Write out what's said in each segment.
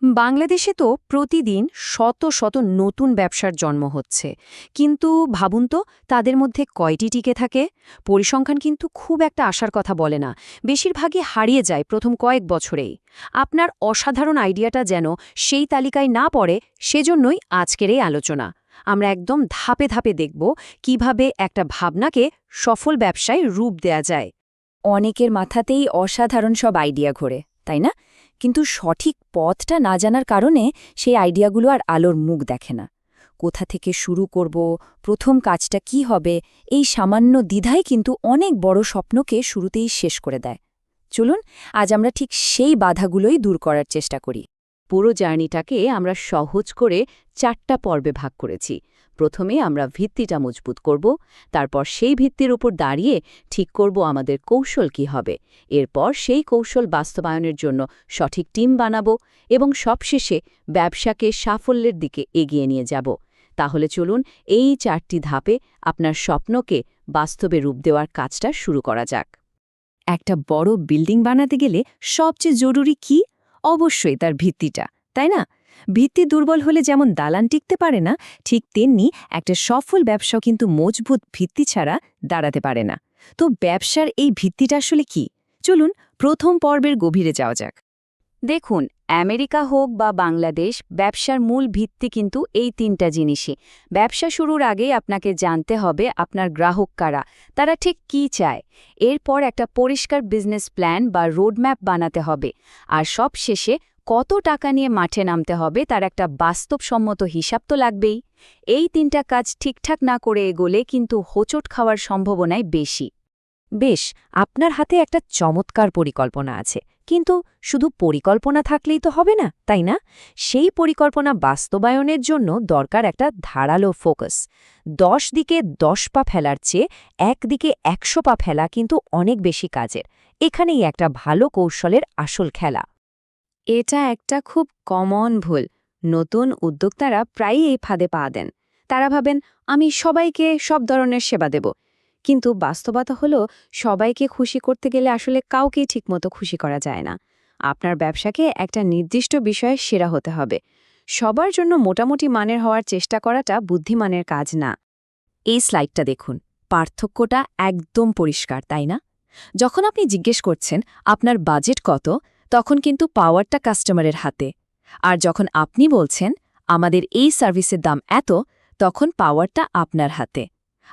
বাংলাদেশে তো প্রতিদিন শত শত নতুন ব্যবসার জন্ম হচ্ছে, কিন্তু ভাবুন তো তাদের মধ্যে কয়টি টিকে থাকে। পরিসংখ্যান কিন্তু খুব একটা আশার কথা বলে না, বেশিরভাগই হারিয়ে যায় প্রথম কয়েক বছরেই। আপনার অসাধারণ আইডিয়াটা যেন সেই তালিকায় না পড়ে, সেজন্যই আজকের এই আলোচনা। আমরা একদম ধাপে ধাপে দেখব কিভাবে একটা ভাবনাকে সফল ব্যবসায় রূপ দেয়া যায়। অনেকের মাথাতেই অসাধারণ সব আইডিয়া ঘোরে, তাই না? কিন্তু সঠিক পথটা না জানার কারণে সেই আইডিয়াগুলো আর আলোর মুখ দেখে না। কোথা থেকে শুরু করব, প্রথম কাজটা কি হবে, এই সামান্য দ্বিধাই কিন্তু অনেক বড় স্বপ্নকে শুরুতেই শেষ করে দেয়। চলুন আজ আমরা ঠিক সেই বাধাগুলোই দূর করার চেষ্টা করি। পুরো জার্নিটাকে আমরা সহজ করে 4টা পর্বে ভাগ করেছি। প্রথমে আমরা ভিত্তিটা মজবুত করব, তারপর সেই ভিত্তির উপর দাঁড়িয়ে ঠিক করব আমাদের কৌশল কি হবে, এরপর সেই কৌশল বাস্তবায়নের জন্য সঠিক টিম বানাবো এবং সবশেষে ব্যবসাকে সাফল্যের দিকে এগিয়ে নিয়ে যাব। তাহলে চলুন এই 4টি ধাপে আপনার স্বপ্নকে বাস্তবে রূপ দেওয়ার কাজটা শুরু করা যাক। একটা বড় বিল্ডিং বানাতে গেলে সবচেয়ে জরুরি কি? অবশ্যই তার ভিত্তিটা, তাই না? ভিত্তি দুর্বল হলে যেমন দালান টিকতে পারে না, ঠিক তেমনি একটা সফল ব্যবসাও কিন্তু মজবুত ভিত্তি ছাড়া দাঁড়াতে পারে না। তো ব্যবসার এই ভিত্তিটা আসলে কি? চলুন প্রথম পর্বের গভীরে যাওয়া যাক। দেখুন, আমেরিকা হোক বা বাংলাদেশ, ব্যবসার মূল ভিত্তি কিন্তু এই 3টা জিনিসই। ব্যবসা শুরুর আগেই আপনাকে জানতে হবে আপনার গ্রাহক কারা, তারা ঠিক কী চায়। এরপর একটা পরিষ্কার বিজনেস প্ল্যান বা রোডম্যাপ বানাতে হবে, আর সব শেষে কত টাকা নিয়ে মাঠে নামতে হবে তার একটা বাস্তবসম্মত হিসাব তো লাগবেই। এই 3টা কাজ ঠিকঠাক না করে এগোলে কিন্তু হোঁচট খাওয়ার সম্ভাবনাই বেশি। বেশ, আপনার হাতে একটা চমৎকার পরিকল্পনা আছে, কিন্তু শুধু পরিকল্পনা থাকলেই তো হবে না, তাই না? সেই পরিকল্পনা বাস্তবায়নের জন্য দরকার একটা ধারালো ফোকাস। 10 দিকে 10 পা ফেলার চেয়ে একদিকে 100 পা ফেলা কিন্তু অনেক বেশি কাজের। এখানেই একটা ভালো কৌশলের আসল খেলা। এটা একটা খুব কমন ভুল। নতুন উদ্যোক্তারা প্রায়ই এই ফাঁদে পা দেন। তারা ভাবেন, আমি সবাইকে সব ধরনের সেবা দেব। কিন্তু বাস্তবতা হলো, সবাইকে খুশি করতে গেলে আসলে কাউকেই ঠিকমতো খুশি করা যায় না। আপনার ব্যবসাকে একটা নির্দিষ্ট বিষয়ে সেরা হতে হবে। সবার জন্য মোটামুটি মানের হওয়ার চেষ্টা করাটা বুদ্ধিমানের কাজ না। এই স্লাইডটা দেখুন, পার্থক্যটা একদম পরিষ্কার, তাই না? যখন আপনি জিজ্ঞেস করছেন আপনার বাজেট কত, তখন কিন্তু পাওয়ারটা কাস্টমারের হাতে। আর যখন আপনি বলছেন আমাদের এই সার্ভিসের দাম এত, তখন পাওয়ারটা আপনার হাতে।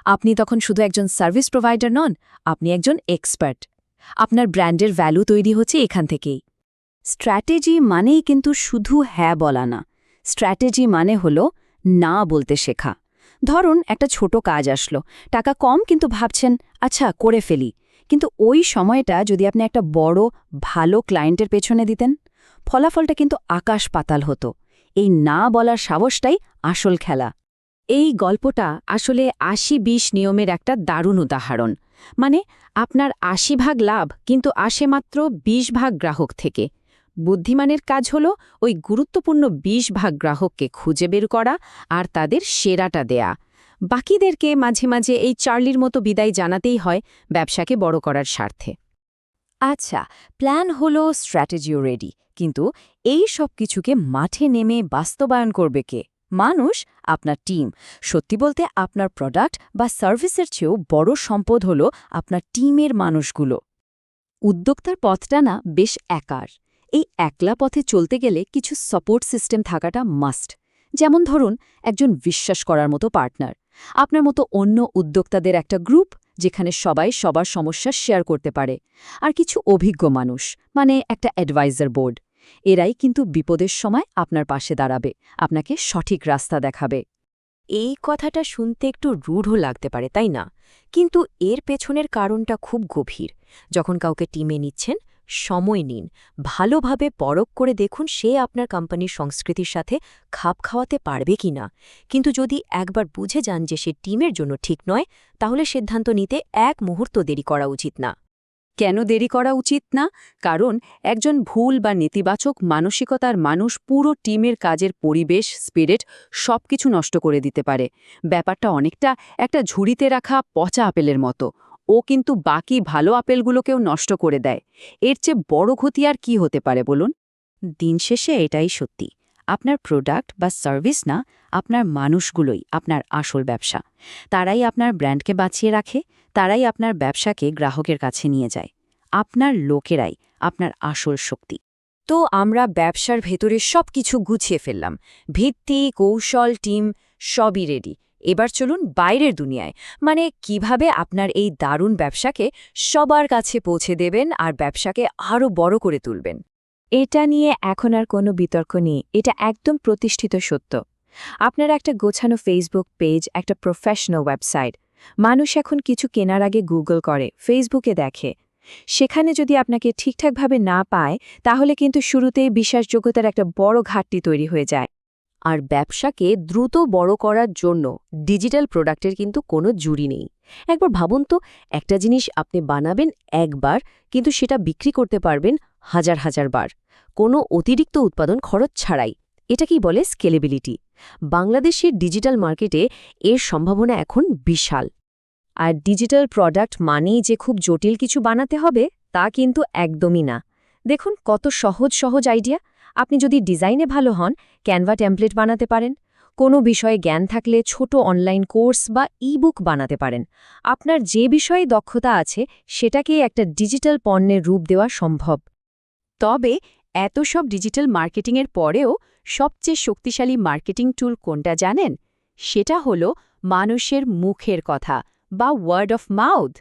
আপনি তখন শুধু একজন সার্ভিস প্রোভাইডার নন, আপনি একজন এক্সপার্ট। আপনার ব্র্যান্ডের ভ্যালু তৈরি হচ্ছে এখান থেকেই। স্ট্র্যাটেজি মানেই কিন্তু শুধু হ্যাঁ বলা না। স্ট্র্যাটেজি মানে হলো না বলতে শেখা। ধরুন, একটা ছোট কাজ আসলো, টাকা কম, কিন্তু ভাবছেন আচ্ছা করে ফেলি। কিন্তু ওই সময়টা যদি আপনি একটা বড় ভালো ক্লায়েন্টের পেছনে দিতেন, ফলাফলটা কিন্তু আকাশ পাতাল হতো। এই না বলার সাহসটাই আসল খেলা। এই গল্পটা আসলে ৮০-২০ নিয়মের একটা দারুণ উদাহরণ। মানে, আপনার ৮০ ভাগ লাভ কিন্তু আসে মাত্র ২০ ভাগ গ্রাহক থেকে। বুদ্ধিমানের কাজ হলো ওই গুরুত্বপূর্ণ ২০ ভাগ গ্রাহককে খুঁজে বের করা আর তাদের সেরাটা দেয়া। বাকিদেরকে মাঝে মাঝে এই চার্লির মতো বিদায় জানাতেই হয় ব্যবসাকে বড় করার স্বার্থে। আচ্ছা, প্ল্যান হলো, স্ট্র্যাটেজিও রেডি, কিন্তু এই সব কিছুকে মাঠে নেমে বাস্তবায়ন করবে কে? মানুষ, আপনার টিম। সত্যি বলতে আপনার প্রোডাক্ট বা সার্ভিসের চেয়েও বড় সম্পদ হলো আপনার টিমের মানুষগুলো। উদ্যোক্তার পথটা না বেশ একার। এই একলা পথে চলতে গেলে কিছু সাপোর্ট সিস্টেম থাকাটা মাস্ট। যেমন ধরুন, একজন বিশ্বাস করার মতো পার্টনার, আপনার মতো অন্য উদ্যোক্তাদের একটা গ্রুপ যেখানে সবাই সবার সমস্যা শেয়ার করতে পারে, আর কিছু অভিজ্ঞ মানুষ, মানে একটা অ্যাডভাইজার বোর্ড। এরাই কিন্তু বিপদের সময় আপনার পাশে দাঁড়াবে, আপনাকে সঠিক রাস্তা দেখাবে। এই কথাটা শুনতে একটু রূঢ় লাগতে পারে, তাই না? কিন্তু এর পেছনের কারণটা খুব গভীর। যখন কাউকে টিমে নিচ্ছেন, সময় নিন, ভালোভাবে পরখ করে দেখুন সে আপনার কোম্পানির সংস্কৃতির সাথে খাপ খাওয়াতে পারবে কিনা। কিন্তু যদি একবার বুঝে যান যে সে টিমের জন্য ঠিক নয়, তাহলে সিদ্ধান্ত নিতে এক মুহূর্ত দেরি করা উচিত না। কেন দেরি করা উচিত না? কারণ একজন ভুল বা নেতিবাচক মানসিকতার মানুষ পুরো টিমের কাজের পরিবেশ, স্পিরিট সবকিছু নষ্ট করে দিতে পারে। ব্যাপারটা অনেকটা একটা ঝুড়িতে রাখা পচা আপেলের মতো। ও কিন্তু বাকি ভালো আপেলগুলোকেও নষ্ট করে দেয়। এর চেয়ে বড় ক্ষতি আর কি হতে পারে বলুন? দিন শেষে এটাই সত্যি, আপনার প্রোডাক্ট বা সার্ভিস না, আপনার মানুষগুলোই আপনার আসল ব্যবসা। তারাই আপনার ব্র্যান্ডকে বাঁচিয়ে রাখে, তারাই আপনার ব্যবসাকে গ্রাহকের কাছে নিয়ে যায়। আপনার লোকেরাই আপনার আসল শক্তি। তো আমরা ব্যবসার ভেতরে সবকিছু গুছিয়ে ফেললাম, ভিত্তি, কৌশল, টিম সবই রেডি। এবার চলুন বাইরের দুনিয়ায়, মানে কিভাবে আপনার এই দারুণ ব্যবসাকে সবার কাছে পৌঁছে দেবেন আর ব্যবসাকে আরও বড় করে তুলবেন। এটা নিয়ে এখন আর কোনো বিতর্ক নেই, এটা একদম প্রতিষ্ঠিত সত্য। আপনার একটা গোছানো ফেসবুক পেজ, একটা প্রফেশনাল ওয়েবসাইট, মানুষ এখন কিছু কেনার আগে গুগল করে, ফেসবুকে দেখে। সেখানে যদি আপনাকে ঠিকঠাকভাবে না পায়, তাহলে কিন্তু শুরুতেই বিশ্বাসযোগ্যতার একটা বড় ঘাটতি তৈরি হয়ে যায়। আর ব্যবসাকে দ্রুত বড় করার জন্য ডিজিটাল প্রোডাক্টের কিন্তু কোনো জুড়ি নেই। একবার ভাবুন তো, একটা জিনিস আপনি বানাবেন একবার, কিন্তু সেটা বিক্রি করতে পারবেন হাজার হাজার বার, কোনো অতিরিক্ত উৎপাদন খরচ ছাড়াই। এটাকেই বলে স্কেলেবিলিটি। বাংলাদেশের ডিজিটাল মার্কেটে এর সম্ভাবনা এখন বিশাল। আর ডিজিটাল প্রোডাক্ট মানেই যে খুব জটিল কিছু বানাতে হবে, তা কিন্তু একদমই না। দেখুন কত সহজ সহজ আইডিয়া। আপনি যদি ডিজাইনে ভালো হন, ক্যানভা টেমপ্লেট বানাতে পারেন। কোনো বিষয়ে জ্ঞান থাকলে ছোট অনলাইন কোর্স বা ই-বুক বানাতে পারেন। আপনার যে বিষয়ে দক্ষতা আছে, সেটাকেই একটা ডিজিটাল পণ্যের রূপ দেওয়া সম্ভব। তবে এত সব ডিজিটাল মার্কেটিংয়ের পরেও সবচেয়ে শক্তিশালী মার্কেটিং টুল কোনটা জানেন? সেটা হলো মানুষের মুখের কথা বা ওয়ার্ড অফ মাউথ।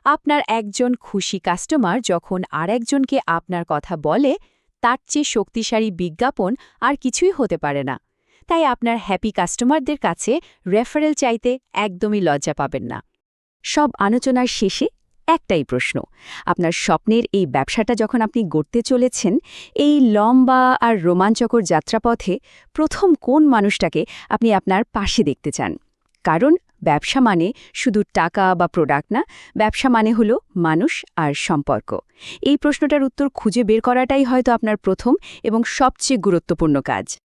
আপনার একজন খুশি কাস্টমার যখন আরেকজনকে আপনার কথা বলে, তার চেয়ে শক্তিশালী বিজ্ঞাপন আর কিছুই হতে পারে না। তাই আপনার হ্যাপি কাস্টমারদের কাছে রেফারেল চাইতে একদমই লজ্জা পাবেন না। সব আলোচনার শেষে একটাই প্রশ্ন, আপনার স্বপ্নের এই ব্যবসাটা যখন আপনি গড়তে চলেছেন, এই লম্বা আর রোমাঞ্চকর যাত্রাপথে প্রথম কোন মানুষটাকে আপনি আপনার পাশে দেখতে চান? কারণ ব্যবসা মানে শুধু টাকা বা প্রোডাক্ট না, ব্যবসা মানে হলো মানুষ আর সম্পর্ক। এই প্রশ্নটার উত্তর খুঁজে বের করাটাই হয়তো আপনার প্রথম এবং সবচেয়ে গুরুত্বপূর্ণ কাজ।